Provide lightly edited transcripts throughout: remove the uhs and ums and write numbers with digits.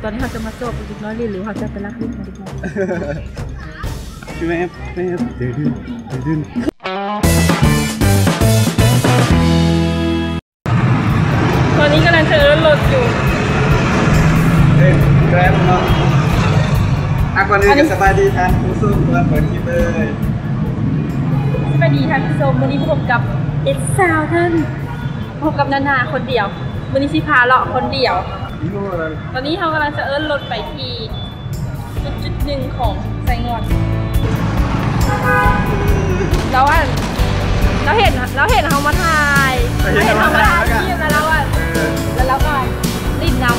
ตอนนี้เขาจะมาสอบอีกน้อยหรือเขาจะไปรักลูกมาดีกว่าแม่ดื้อตอนนี้กำลังเจอรถอยู่แกร็บเนาะก่อนอื่นก็สบายดีท่านผู้ชมเปิดคลิปเลยสวัสดีท่านผู้ชมวันนี้พบกับเอ็ดซาวท่านพบกับนานาคนเดียววันนี้ชิพาเลาะคนเดียวตอนนี้เขากำลังจะรถไปที่จุดหนึ่งของไซงอนแล้วเราเห็นเขามาถ่ายที่แล้วแล้วก็รีบนำ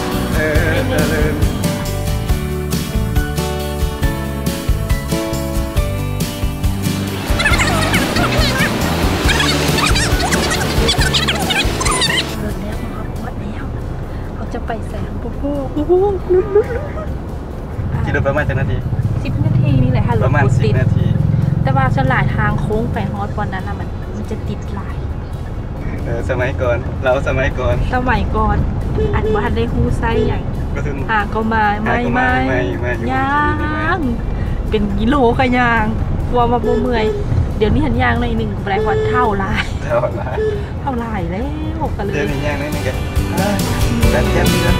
จะไปแสงปุ๊บกี่รถประมาณ10 นาที10 นาทีนี่แหละค่ะประมาณ10 นาทีแต่ว่าฉลายทางโค้งไปฮอตวันนั้นนะมันจะติดหลายสมัยก่อนอันว่าได้ฮู้ไซอย่างก็มาไม่ย่างเป็นกิโลก็ย่างกลัวมาโบเมื่อยเดี๋ยวนี้หันย่างใน1แปลว่าเท่าลายแล้วกันเลยเดี๋ยวนี้ย่างใน1กันแบบแค่นี้นะ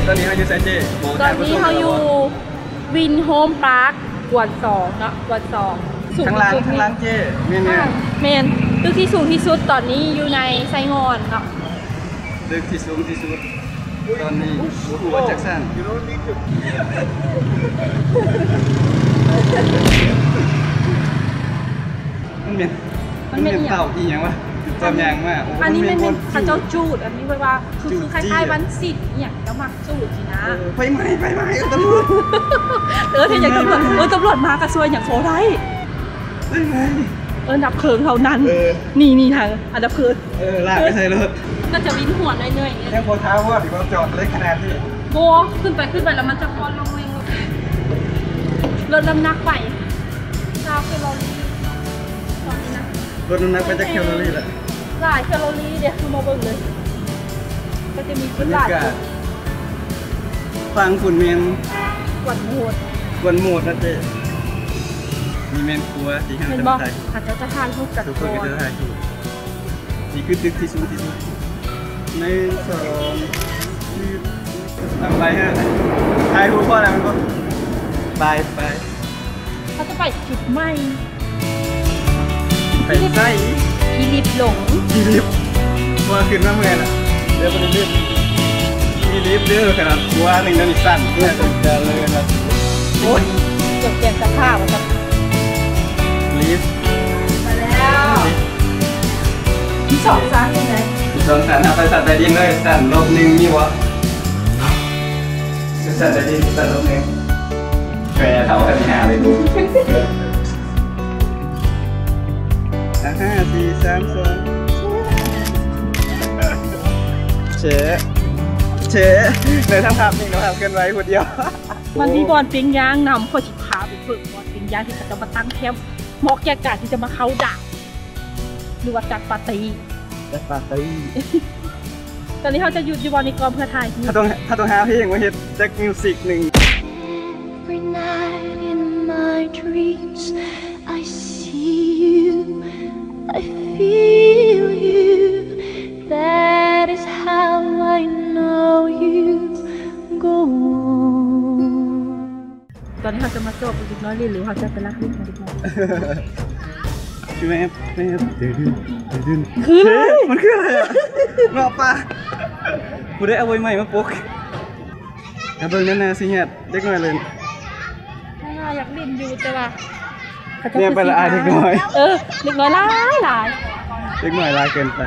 ตอนนี้เขาอยู่ไซเจตอนนี้เขาอยู่วินโฮมพาร์คกวน2เนาะกวน2ทางล่างเจเมนตึกที่สูงที่สุดตอนนี้อยู่ในไซงอนเนาะตึกที่สูงที่สุดตอนนี้หัวจักสันมันเป็นเต่าอีหยังวะจำยังมากอันนี้เป็นพระเจ้าจูดอันนี้แปลว่าคือคล้ายๆวันศิลป์อย่างก็มักจูดสินะไปไหมตำรวจที่อย่างตำรวจมากระซวยอย่างโคได้ดับเพลิงเท่านั้นนี่ทางดับเพลิงลากไปใส่รถก็จะวินหัวเนื่อยๆแค่โคท้าว่าดีกว่าจอดเลยขนาดที่โบขึ้นไปแล้วมันจะพอลงเองรถน้ำหนักไป9 แคลอรี่ตอนนี้นะรถน้ำหนักไปจะแคลอรี่แหละหลายแคลอรี่เดี๋ยวมาเบิ่งเลยก็จะมีขึ้นหลายฟังฝุ่นเมนกวนโหมดนะเจ๊มีเมนครัวที่ข้างจะถ่ายอาจจะทานทุกจัดทุกคนก็จะถ่ายถูกนี่คือตึกที่สูงที่สุด1 2ทำไปฮะถ่ายรูปพ่ออะไรมันก็ไปเขาจะไปจุดใหม่ไปใส่กีริบหลงว่าขึ้นมาเมื่อน่ะเดี๋ยวไปรีบมีลิฟต์เด้อขนาดว่า1 นาฬิกาสั้นเนี่ยจะเลยนะโอ้ยเกือบเปลี่ยนสภาพแล้วครับลิฟต์มาแล้วที่2 สั้นยังไงที่2 สั้นไปสั่นไปดินเลยสั่น-1นี่วะสั่นไปดินสั่น-1แกเท่ากัน5เลยดู5 4 3 2เชในทั้งภาพนิ่งเราทำเกินไว้คนเดียวมันมีบอลปิ้งย่างนำข้อชิพาไปฝึกบอลปิ้งย่างที่จะมาตั้งแคมป์เหมาะแก่การที่จะมาเข้าด่าหรือว่าจัดปาร์ตี้ตอนนี้เขาจะหยุดอยู่บอลในกองเพื่อถ่ายถ้าต้องหาเพลงมาเฮ็ดแจ็คมิวสิก1 Every night in my dreams I see you I feel you That is how I know you go on ตอนนี้เขาจะมาสอบอีกน้อยหรือเขาจะไปรักลูกมาดีกว่าแม่ดื้อคือมันคืออะไรอ่ะเงาะปลากูได้เอาไว้ใหม่มาปกเบิ่งนั่นนะสิเนี่ยเด็กน้อยเลยอยากเล่นอยู่แต่ว่าเนี่ยไปละอายเด็กน้อยเด็กน้อยหลายเด็กน้อยลายเกินไป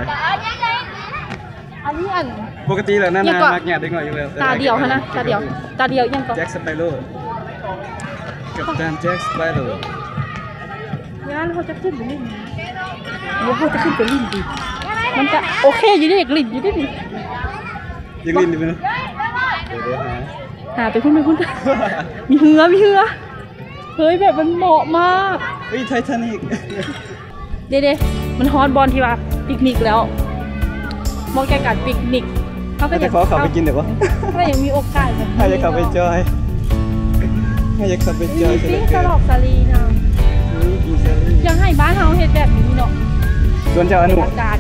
อันนี้ปกติแล้วนั่นนะมักเนี่ยเด็กน้อยอยู่แล้วตาเดียวนะตาเดียวยังก็แจ็คสไปโร่กับจานแจ็คสไปโร่ เขาจะขึ้นไปเล่นว่าเขาจะขึ้นไปเล่นดีมันจะโอเคอยู่ดิเด็กลิ่นอยู่ดิ ยังลินอยู่ไหมเดี๋ยวหาไปพุ่นมีเหือเฮ้ยแบบมันเหมาะมาก เฮ้ยไททานิกเด้มันฮอตบอลที่ว่าปิกนิกแล้วมองแกการปิกนิกเขาก็จะขอเขาไปกินเดี๋ยววะถ้ายังมีโอกาสแบบนี้ ให้จะขับไปจอยให้จะขับไปจอย นี่สลอกสลีนะยังให้บ้านเฮาเฮ็ดแบบนี้เนาะ ส่วนเจ้าอนุการ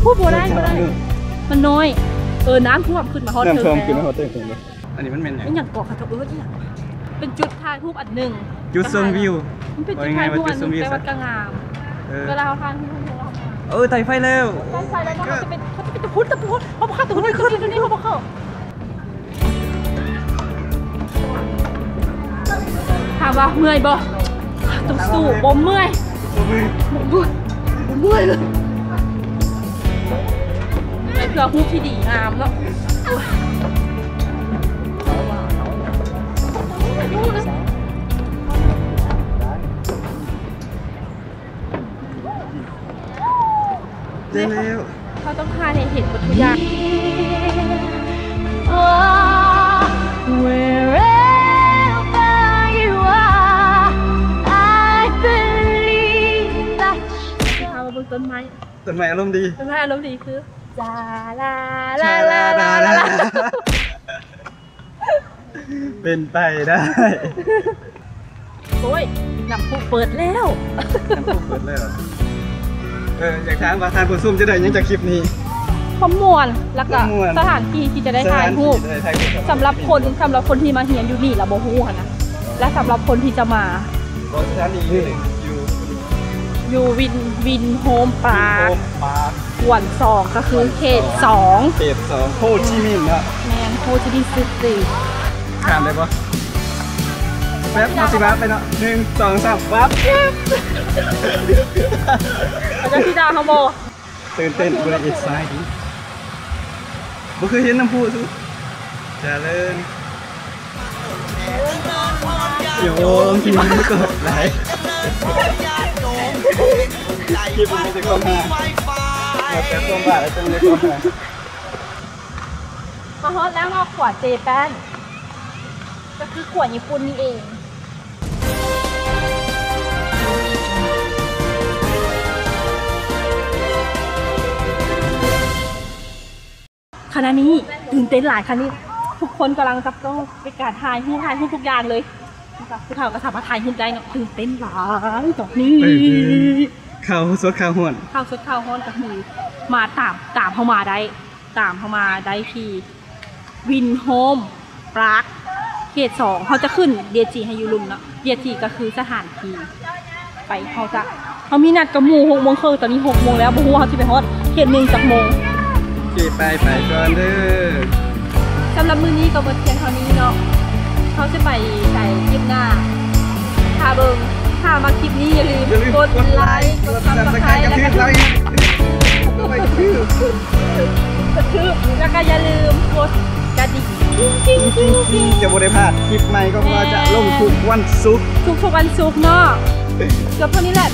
พูดโบราณมันน้อยน้ำท่วมขึ้นมาฮอตเทิงแล้วขึ้นมาฮอตเทิงเลยอันนี้มันเป็นอย่างเกาะคาทบเนี่ยเป็นจุดถ่ายรูปอันหนึ่งจุดชมวิวมันเป็นจุดถ่ายรูปอันหนึ่งแต่ว่ากระงามเวลาเราถ่ายรูปไต่ไฟแล้วเขาจะเป็นตะพุดเขาบอกเข้าตะพุดไม่ขึ้นตรงนี้เขาบอกเข้าถามว่าเมื่อยบ่ต้องสู้บ่เมื่อยเลยเพื่อรูปที่ดีงามแล้วได้แล้วเขาต้องพาให้เห็นวัตถุยาง Wherever you are, I believe that พามาบนต้นไม้อารมณ์ดีคือลาเป็นไปได้โอ้ยน้ำพุเปิดแล้วอยากถามว่าทานผู้ซุ่มจะได้ยังจากคลิปนี้ข้อมวลแล้วก็สถานที่ที่จะได้ถ่ายรูปสำหรับคนที่มาเฮียนอยู่นี่ละโบฮู้นะและสำหรับคนที่จะมาสถานีอยู่วินโฮมปาร์คส่วน2ก็คือเขต2โฮจิมินห์นะแมนโฮจิมินห์ซิตี้ข้ามได้ปะแป๊บมาสิบ้าไปเนาะ1 2 3ปั๊บอาจารย์ธิดาเขาโบตื่นเต้นบริอิดซ้ายดีบ่เคยเห็นน้ำพุสุเจริญโยมที่มันไม่กดไหลคลิปมันจะเข้ามาแต่ตัวบ้าแล้วจะไม่เข้ามาฮอตแล้วมาขวดเจแปนก็คือขวดญี่ปุ่นนี่เองขณะนี้ตื่นเต้นหลายคันนี้ทุกคนกำลังจับต้องไปการถ่ายรูปทุกอย่างเลยผู้เฒ่าก็สามารถถ่ายรูปได้เนาะตื่นเต้นหลายตอนนี้ข่าวสดข่าวห้วนกับมือมาตามเข้ามาได้ที่วินโฮมปาร์คเขต2เขาจะขึ้นเดียจีให้ยูรุมเนาะเดียจีก็คือสถานที่ไปเขามีนัดกับหมู่6 โมงครึ่งตอนนี้6 โมงแล้วบ่ฮู้เขาสิไปฮอดเขต1 จากโมงไปก่อนเด้อสำหรับมื้อนี้ก็หมดเพียงเท่านี้เนาะเขาจะไปใส่คลิปหน้าถ้ามาคลิปนี้อย่าลืมกดไลค์กดซับสไครต์แล้วก็อย่าลืมกดกระดิ่งจะบ่ได้พลาดคลิปใหม่ก็จะลงทุกวันศุกร์เนาะเกือบเท่านี้แหละ